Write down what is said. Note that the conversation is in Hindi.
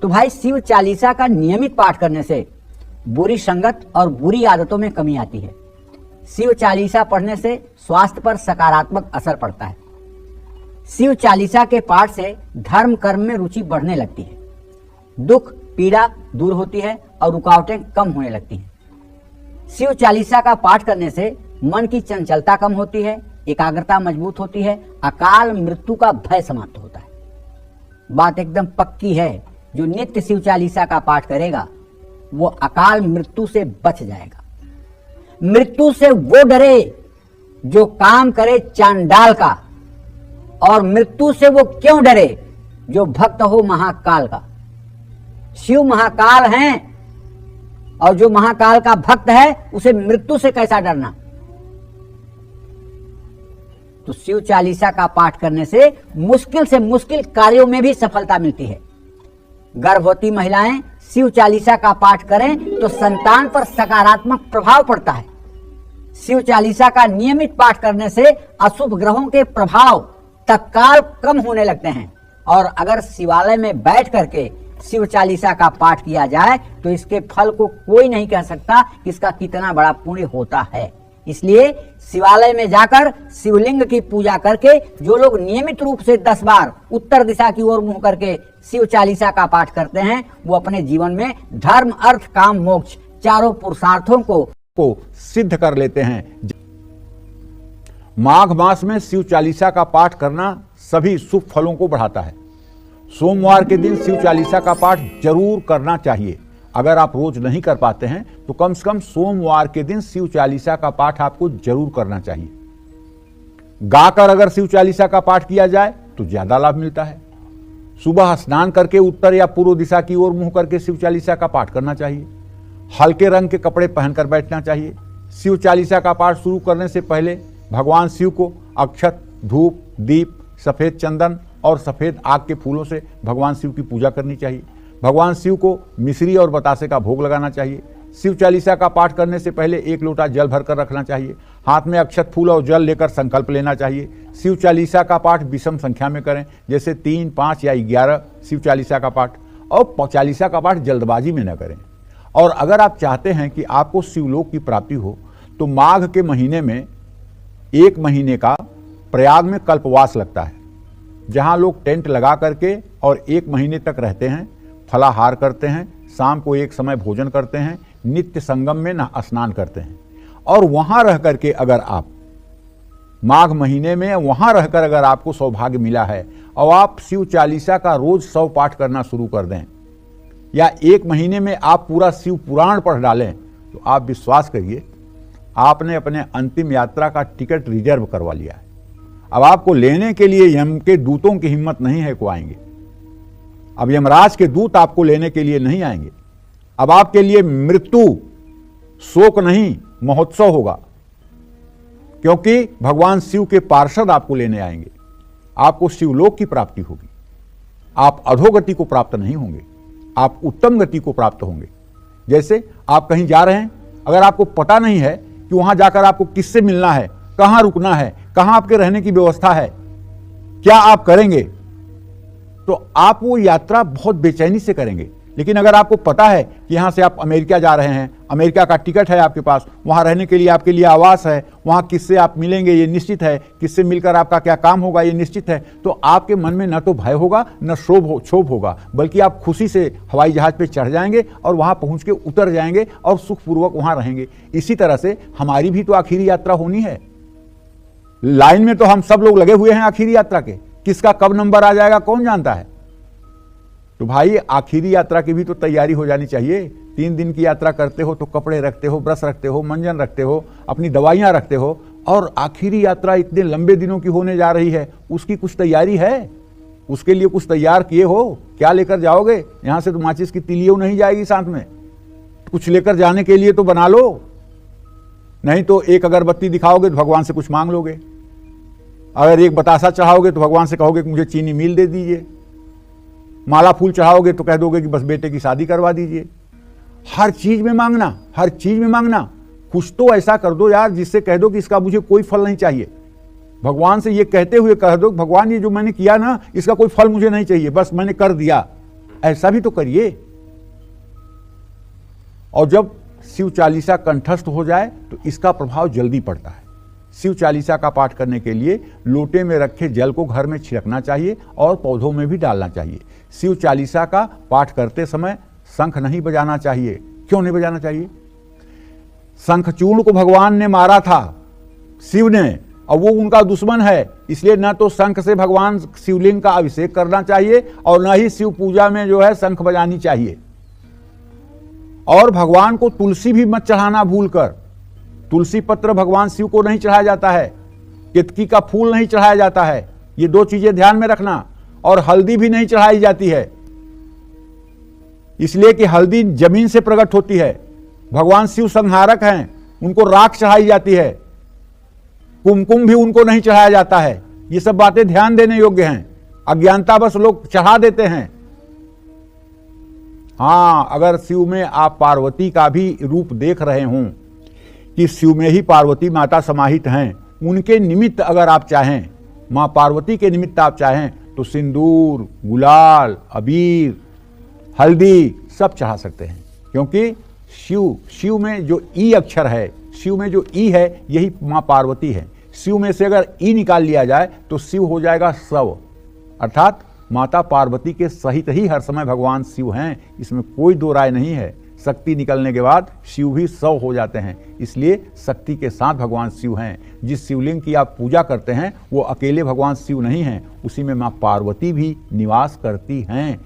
तो भाई शिव चालीसा का नियमित पाठ करने से बुरी संगत और बुरी आदतों में कमी आती है। शिव चालीसा पढ़ने से स्वास्थ्य पर सकारात्मक असर पड़ता है। शिव चालीसा के पाठ से धर्म कर्म में रुचि बढ़ने लगती है, दुख पीड़ा दूर होती है और रुकावटें कम होने लगती हैं। शिव चालीसा का पाठ करने से मन की चंचलता कम होती है, एकाग्रता मजबूत होती है, अकाल मृत्यु का भय समाप्त होता है। बात एकदम पक्की है, जो नित्य शिव चालीसा का पाठ करेगा वो अकाल मृत्यु से बच जाएगा। मृत्यु से वो डरे जो काम करे चांडाल का, और मृत्यु से वो क्यों डरे जो भक्त हो महाकाल का। शिव महाकाल हैं, और जो महाकाल का भक्त है उसे मृत्यु से कैसा डरना। तो शिव चालीसा का पाठ करने से मुश्किल कार्यों में भी सफलता मिलती है। गर्भवती महिलाएं शिव चालीसा का पाठ करें तो संतान पर सकारात्मक प्रभाव पड़ता है। शिव चालीसा का नियमित पाठ करने से अशुभ ग्रहों के प्रभाव तत्काल कम होने लगते हैं, और अगर शिवालय में बैठ करके शिव चालीसा का पाठ किया जाए तो इसके फल को कोई नहीं कह सकता कि इसका कितना बड़ा पुण्य होता है। इसलिए शिवालय में जाकर शिवलिंग की पूजा करके जो लोग नियमित रूप से 10 बार उत्तर दिशा की ओर मुंह करके शिव चालीसा का पाठ करते हैं वो अपने जीवन में धर्म अर्थ काम मोक्ष चारों पुरुषार्थों को सिद्ध कर लेते हैं। माघ मास में शिव चालीसा का पाठ करना सभी शुभ फलों को बढ़ाता है। सोमवार के दिन शिव चालीसा का पाठ जरूर करना चाहिए। अगर आप रोज नहीं कर पाते हैं तो कम से कम सोमवार के दिन शिव चालीसा का पाठ आपको जरूर करना चाहिए। गाकर अगर शिव चालीसा का पाठ किया जाए तो ज्यादा लाभ मिलता है। सुबह स्नान करके उत्तर या पूर्व दिशा की ओर मुंह करके शिव चालीसा का पाठ करना चाहिए। हल्के रंग के कपड़े पहनकर बैठना चाहिए। शिव चालीसा का पाठ शुरू करने से पहले भगवान शिव को अक्षत, धूप, दीप, सफेद चंदन और सफेद आग के फूलों से भगवान शिव की पूजा करनी चाहिए। भगवान शिव को मिश्री और बतासे का भोग लगाना चाहिए। शिव चालीसा का पाठ करने से पहले 1 लोटा जल भरकर रखना चाहिए। हाथ में अक्षत, फूल और जल लेकर संकल्प लेना चाहिए। शिव चालीसा का पाठ विषम संख्या में करें, जैसे 3, 5 या 11 शिव चालीसा का पाठ, और चालीसा का पाठ जल्दबाजी में न करें। और अगर आप चाहते हैं कि आपको शिवलोक की प्राप्ति हो तो माघ के महीने में 1 महीने का प्रयाग में कल्पवास लगता है, जहां लोग टेंट लगा करके और 1 महीने तक रहते हैं, फलाहार करते हैं, शाम को एक समय भोजन करते हैं, नित्य संगम में स्नान करते हैं। और वहां रह करके अगर आप माघ महीने में वहां रहकर अगर आपको सौभाग्य मिला है और आप शिव चालीसा का रोज 100 पाठ करना शुरू कर दें, या 1 महीने में आप पूरा शिव पुराण पढ़ डालें, तो आप विश्वास करिए आपने अपने अंतिम यात्रा का टिकट रिजर्व करवा लिया है। अब आपको लेने के लिए यम के दूतों की हिम्मत नहीं है को आएंगे। अब यमराज के दूत आपको लेने के लिए नहीं आएंगे। अब आपके लिए मृत्यु शोक नहीं महोत्सव होगा, क्योंकि भगवान शिव के पार्षद आपको लेने आएंगे। आपको शिवलोक की प्राप्ति होगी। आप अधोगति को प्राप्त नहीं होंगे, आप उत्तम गति को प्राप्त होंगे। जैसे आप कहीं जा रहे हैं, अगर आपको पता नहीं है कि वहां जाकर आपको किससे मिलना है, कहां रुकना है, कहां आपके रहने की व्यवस्था है, क्या आप करेंगे, तो आप वो यात्रा बहुत बेचैनी से करेंगे। लेकिन अगर आपको पता है कि यहां से आप अमेरिका जा रहे हैं, अमेरिका का टिकट है आपके पास, वहां रहने के लिए आपके लिए आवास है, वहां किससे आप मिलेंगे ये निश्चित है, किससे मिलकर आपका क्या काम होगा ये निश्चित है, तो आपके मन में न तो भय होगा न क्षोभ होगा, बल्कि आप खुशी से हवाई जहाज पे चढ़ जाएंगे और वहां पहुंच के उतर जाएंगे और सुखपूर्वक वहां रहेंगे। इसी तरह से हमारी भी तो आखिरी यात्रा होनी है। लाइन में तो हम सब लोग लगे हुए हैं आखिरी यात्रा के, किसका कब नंबर आ जाएगा कौन जानता है। तो भाई आखिरी यात्रा की भी तो तैयारी हो जानी चाहिए। 3 दिन की यात्रा करते हो तो कपड़े रखते हो, ब्रश रखते हो, मंजन रखते हो, अपनी दवाइयां रखते हो, और आखिरी यात्रा इतने लंबे दिनों की होने जा रही है, उसकी कुछ तैयारी है, उसके लिए कुछ तैयार किए हो, क्या लेकर जाओगे। यहां से तो माचिस की तिलियों नहीं जाएगी साथ में, कुछ लेकर जाने के लिए तो बना लो, नहीं तो एक अगरबत्ती दिखाओगे तो भगवान से कुछ मांग लोगे, अगर एक बतासा चढ़ाओगे तो भगवान से कहोगे कि मुझे चीनी मिल दे दीजिए, माला फूल चढ़ाओगे तो कह दोगे कि बस बेटे की शादी करवा दीजिए। हर चीज में मांगना, हर चीज में मांगना। कुछ तो ऐसा कर दो यार जिससे कह दो कि इसका मुझे कोई फल नहीं चाहिए। भगवान से ये कहते हुए कह दो भगवान ये जो मैंने किया ना इसका कोई फल मुझे नहीं चाहिए, बस मैंने कर दिया, ऐसा भी तो करिए। और जब शिव चालीसा कंठस्थ हो जाए तो इसका प्रभाव जल्दी पड़ता है। शिव चालीसा का पाठ करने के लिए लोटे में रखे जल को घर में छिड़कना चाहिए और पौधों में भी डालना चाहिए। शिव चालीसा का पाठ करते समय शंख नहीं बजाना चाहिए। क्यों नहीं बजाना चाहिए? शंखचूर्ण को भगवान ने मारा था, शिव ने, और वो उनका दुश्मन है, इसलिए न तो शंख से भगवान शिवलिंग का अभिषेक करना चाहिए और न ही शिव पूजा में जो है शंख बजानी चाहिए। और भगवान को तुलसी भी मत चढ़ाना भूलकर। तुलसी पत्र भगवान शिव को नहीं चढ़ाया जाता है, केतकी का फूल नहीं चढ़ाया जाता है, ये दो चीजें ध्यान में रखना। और हल्दी भी नहीं चढ़ाई जाती है, इसलिए कि हल्दी जमीन से प्रकट होती है। भगवान शिव संहारक हैं, उनको राख चढ़ाई जाती है। कुमकुम भी उनको नहीं चढ़ाया जाता है। ये सब बातें ध्यान देने योग्य हैं। अज्ञानता बस लोग चढ़ा देते हैं। हाँ, अगर शिव में आप पार्वती का भी रूप देख रहे हों कि शिव में ही पार्वती माता समाहित हैं, उनके निमित्त अगर आप चाहें, मां पार्वती के निमित्त आप चाहें तो सिंदूर, गुलाल, अबीर, हल्दी सब चढ़ा सकते हैं। क्योंकि शिव में जो ई अक्षर है, शिव में जो ई है, यही मां पार्वती है। शिव में से अगर ई निकाल लिया जाए तो शिव हो जाएगा शव, अर्थात माता पार्वती के सहित ही हर समय भगवान शिव हैं, इसमें कोई दो राय नहीं है। शक्ति निकलने के बाद शिव भी शव हो जाते हैं, इसलिए शक्ति के साथ भगवान शिव हैं। जिस शिवलिंग की आप पूजा करते हैं वो अकेले भगवान शिव नहीं हैं, उसी में मां पार्वती भी निवास करती हैं।